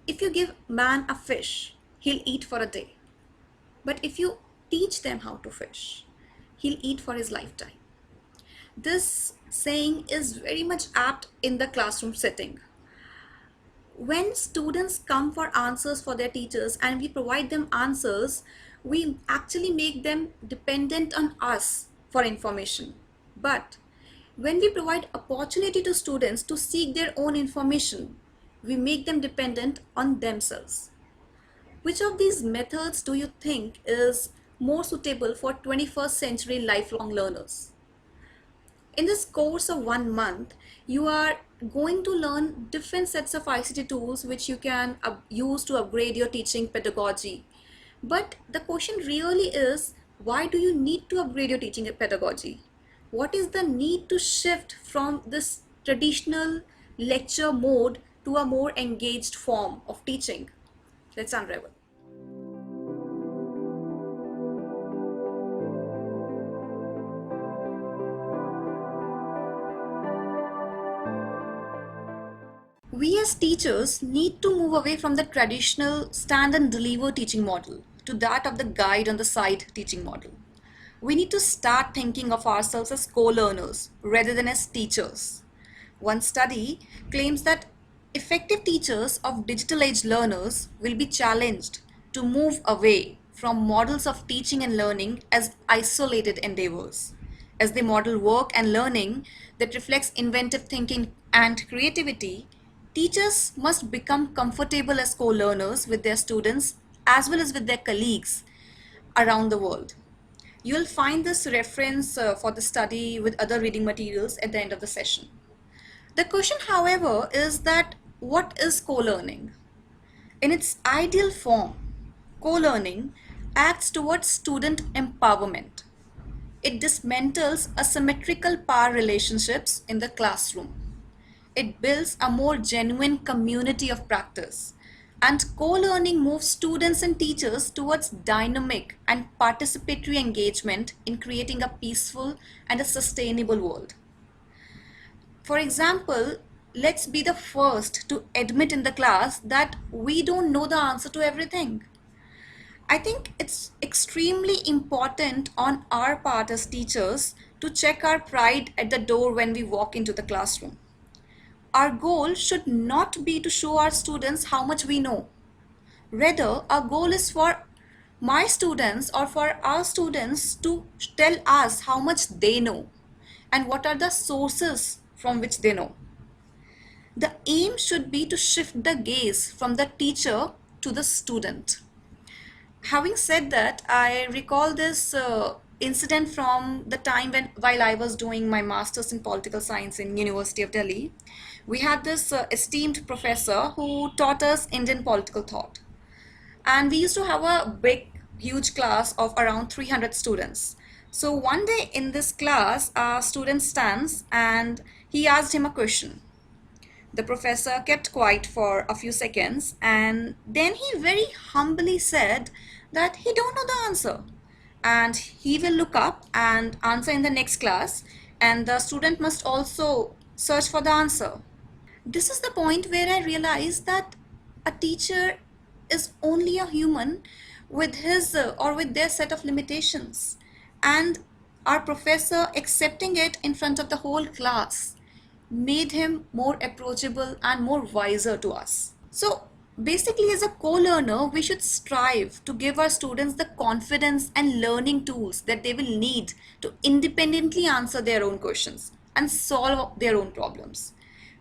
If you give man a fish, he'll eat for a day. But if you teach them how to fish, he'll eat for his lifetime. This saying is very much apt in the classroom setting. When students come for answers for their teachers and we provide them answers, we actually make them dependent on us for information. But when we provide opportunity to students to seek their own information, we make them dependent on themselves. Which of these methods do you think is more suitable for 21st century lifelong learners? In this course of 1 month, you are going to learn different sets of ICT tools which you can use to upgrade your teaching pedagogy. But the question really is, why do you need to upgrade your teaching pedagogy? What is the need to shift from this traditional lecture mode to a more engaged form of teaching? Let's unravel. We as teachers need to move away from the traditional stand and deliver teaching model to that of the guide on the side teaching model. We need to start thinking of ourselves as co-learners rather than as teachers. One study claims that effective teachers of digital age learners will be challenged to move away from models of teaching and learning as isolated endeavors. As they model work and learning that reflects inventive thinking and creativity, teachers must become comfortable as co-learners with their students as well as with their colleagues around the world. You'll find this reference for the study with other reading materials at the end of the session. The question, however, is that what is co-learning? In its ideal form, co-learning acts towards student empowerment. It dismantles asymmetrical power relationships in the classroom. It builds a more genuine community of practice. And co-learning moves students and teachers towards dynamic and participatory engagement in creating a peaceful and a sustainable world. For example, let's be the first to admit in the class that we don't know the answer to everything. I think it's extremely important on our part as teachers to check our pride at the door when we walk into the classroom. Our goal should not be to show our students how much we know. Rather, our goal is for my students or for our students to tell us how much they know and what are the sources from which they know. The aim should be to shift the gaze from the teacher to the student. Having said that, I recall this incident from the time while I was doing my master's in political science in University of Delhi. We had this esteemed professor who taught us Indian political thought. And we used to have a big, huge class of around 300 students. So one day in this class, a student stands and he asked him a question. The professor kept quiet for a few seconds and then he very humbly said that he don't know the answer and he will look up and answer in the next class, and the student must also search for the answer. This is the point where I realized that a teacher is only a human with his or with their set of limitations, and our professor accepting it in front of the whole class made him more approachable and more wiser to us. So basically, as a co-learner, we should strive to give our students the confidence and learning tools that they will need to independently answer their own questions and solve their own problems.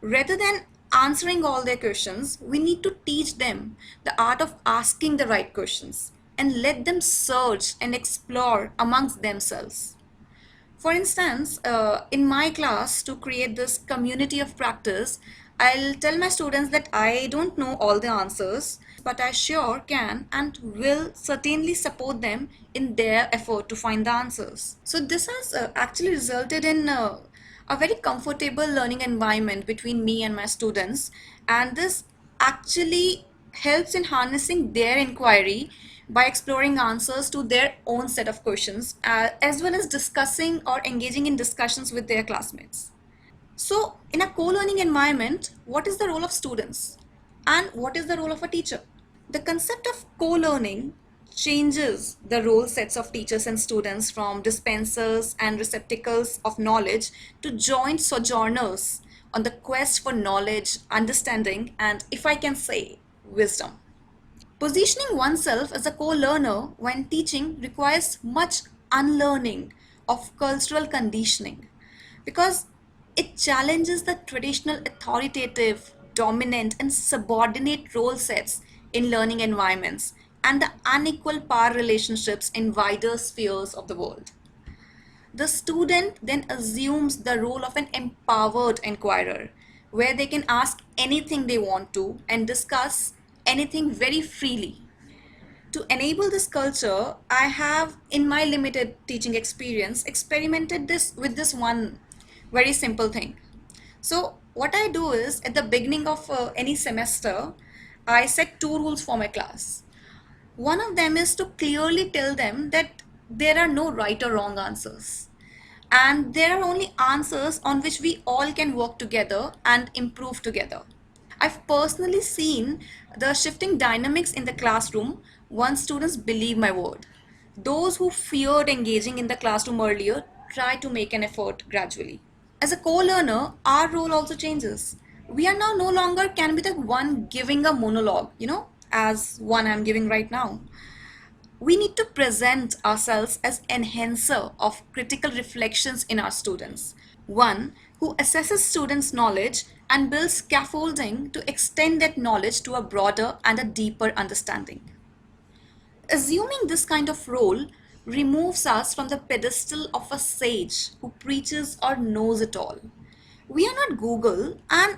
Rather than answering all their questions, we need to teach them the art of asking the right questions and let them search and explore amongst themselves. For instance, in my class, to create this community of practice, I'll tell my students that I don't know all the answers, but I sure can and will certainly support them in their effort to find the answers. So this has actually resulted in a very comfortable learning environment between me and my students, and this actually helps in harnessing their inquiry by exploring answers to their own set of questions, as well as discussing or engaging in discussions with their classmates. So in a co-learning environment, what is the role of students? And what is the role of a teacher? The concept of co-learning changes the role sets of teachers and students from dispensers and receptacles of knowledge to joint sojourners on the quest for knowledge, understanding, and, if I can say, wisdom. Positioning oneself as a co-learner when teaching requires much unlearning of cultural conditioning because it challenges the traditional authoritative, dominant, and subordinate role sets in learning environments and the unequal power relationships in wider spheres of the world. The student then assumes the role of an empowered inquirer, where they can ask anything they want to and discuss anything very freely. To enable this culture, I have, in my limited teaching experience, experimented this with this one very simple thing. So, what I do is at the beginning of any semester, I set two rules for my class. One of them is to clearly tell them that there are no right or wrong answers. And there are only answers on which we all can work together and improve together. I've personally seen the shifting dynamics in the classroom once students believe my word. Those who feared engaging in the classroom earlier try to make an effort gradually. As a co-learner, our role also changes. We are now no longer can be the one giving a monologue, as one I'm giving right now. We need to present ourselves as enhancer of critical reflections in our students. One who assesses students' knowledge and builds scaffolding to extend that knowledge to a broader and a deeper understanding. Assuming this kind of role removes us from the pedestal of a sage who preaches or knows it all. We are not Google, and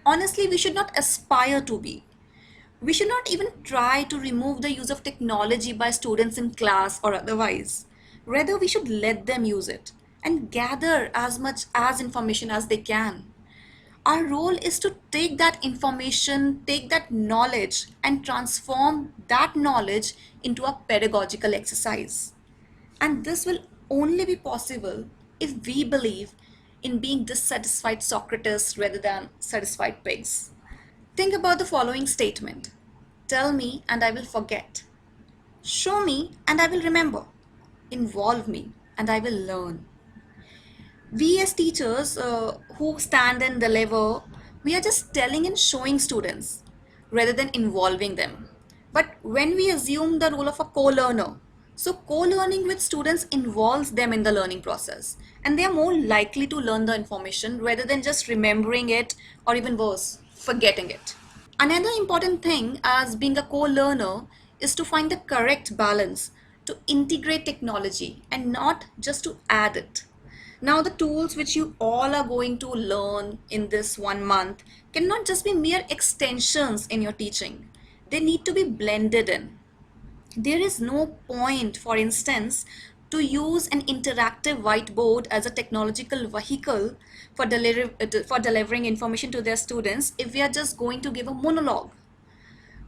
honestly, we should not aspire to be. We should not even try to remove the use of technology by students in class or otherwise. Rather, we should let them use it and gather as much as information as they can. Our role is to take that information, take that knowledge, and transform that knowledge into a pedagogical exercise. And this will only be possible if we believe in being dissatisfied Socrates rather than satisfied pigs. Think about the following statement: tell me and I will forget. Show me and I will remember. Involve me and I will learn. We as teachers who stand and deliver, we are just telling and showing students rather than involving them. But when we assume the role of a co-learner, so co-learning with students involves them in the learning process and they are more likely to learn the information rather than just remembering it or even worse, forgetting it. Another important thing as being a co-learner is to find the correct balance to integrate technology and not just to add it. Now, the tools which you all are going to learn in this 1 month cannot just be mere extensions in your teaching. They need to be blended in. There is no point, for instance, to use an interactive whiteboard as a technological vehicle for delivering information to their students if we are just going to give a monologue.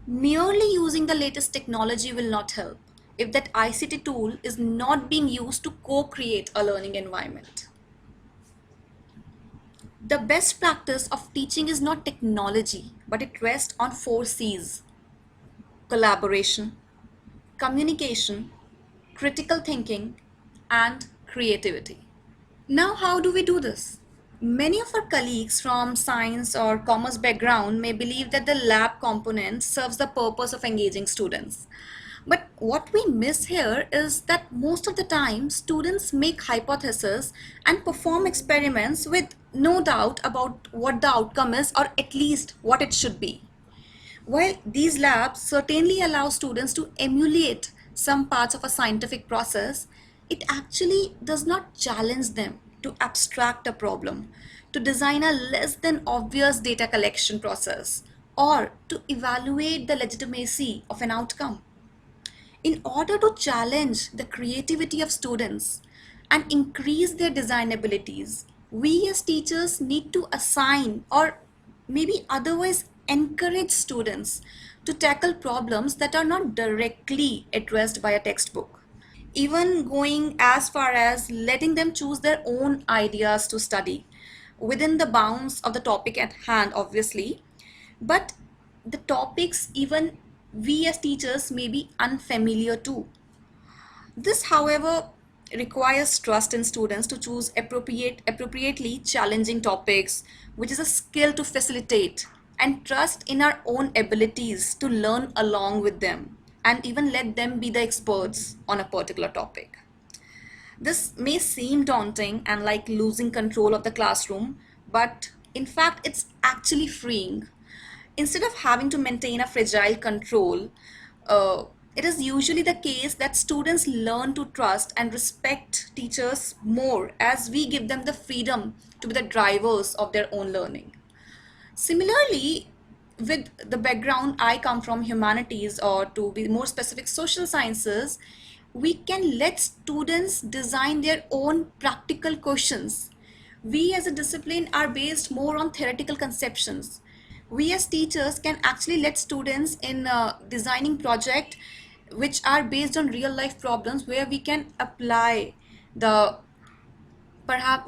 Merely using the latest technology will not help if that ICT tool is not being used to co-create a learning environment. The best practice of teaching is not technology, but it rests on 4 C's: collaboration, communication, critical thinking, and creativity. Now, how do we do this? Many of our colleagues from science or commerce background may believe that the lab component serves the purpose of engaging students. But what we miss here is that most of the time students make hypotheses and perform experiments with no doubt about what the outcome is or at least what it should be. While these labs certainly allow students to emulate some parts of a scientific process, it actually does not challenge them to abstract a problem, to design a less than obvious data collection process, or to evaluate the legitimacy of an outcome. In order to challenge the creativity of students and increase their design abilities, we as teachers need to assign or maybe otherwise encourage students to tackle problems that are not directly addressed by a textbook. Even going as far as letting them choose their own ideas to study within the bounds of the topic at hand, obviously, but the topics even we as teachers may be unfamiliar to. This, however, requires trust in students to choose appropriately challenging topics, which is a skill to facilitate, and trust in our own abilities to learn along with them and even let them be the experts on a particular topic. This may seem daunting and like losing control of the classroom, but in fact, it's actually freeing. Instead of having to maintain a fragile control, it is usually the case that students learn to trust and respect teachers more as we give them the freedom to be the drivers of their own learning. Similarly, with the background I come from, humanities, or to be more specific, social sciences, we can let students design their own practical questions. We as a discipline are based more on theoretical conceptions. We as teachers can actually let students in designing project which are based on real life problems where we can apply the perhaps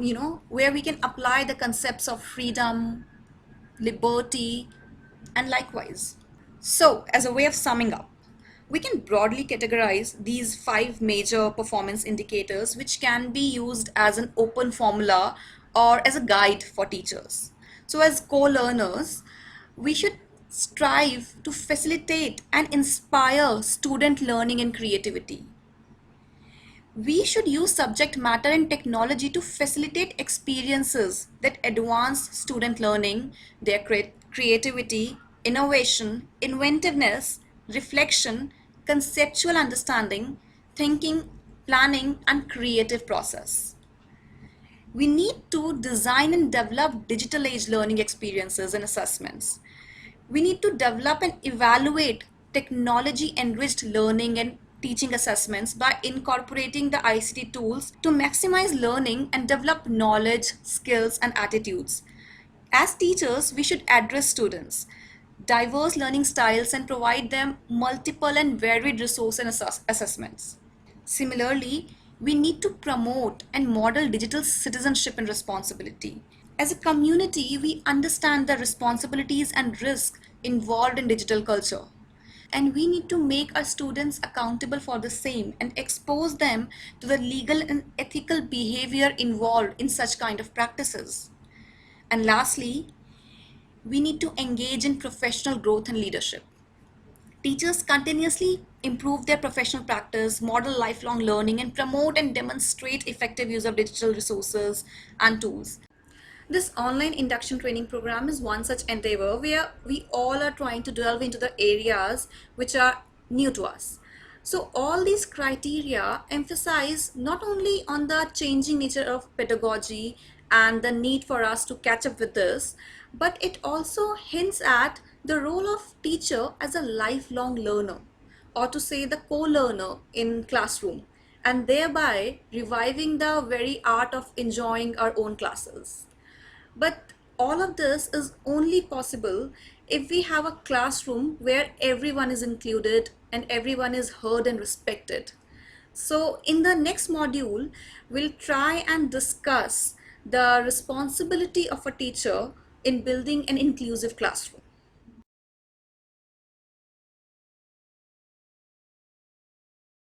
where we can apply the concepts of freedom, liberty, and likewise. So, as a way of summing up, we can broadly categorize these five major performance indicators, which can be used as an open formula or as a guide for teachers. So, as co-learners, we should strive to facilitate and inspire student learning and creativity. We should use subject matter and technology to facilitate experiences that advance student learning, their creativity, innovation, inventiveness, reflection, conceptual understanding, thinking, planning, and creative process. We need to design and develop digital age learning experiences and assessments. We need to develop and evaluate technology enriched learning and teaching assessments by incorporating the ICT tools to maximize learning and develop knowledge, skills, and attitudes. As teachers, we should address students' diverse learning styles and provide them multiple and varied resource and assessments. Similarly, we need to promote and model digital citizenship and responsibility. As a community, we understand the responsibilities and risks involved in digital culture. And we need to make our students accountable for the same and expose them to the legal and ethical behavior involved in such kind of practices. And lastly, we need to engage in professional growth and leadership. Teachers continuously improve their professional practice, model lifelong learning, and promote and demonstrate effective use of digital resources and tools. This online induction training program is one such endeavor where we all are trying to delve into the areas which are new to us. So all these criteria emphasize not only on the changing nature of pedagogy and the need for us to catch up with this, but it also hints at the role of teacher as a lifelong learner, or to say the co-learner in classroom, and thereby reviving the very art of enjoying our own classes. But all of this is only possible if we have a classroom where everyone is included and everyone is heard and respected. So in the next module, we'll try and discuss the responsibility of a teacher in building an inclusive classroom.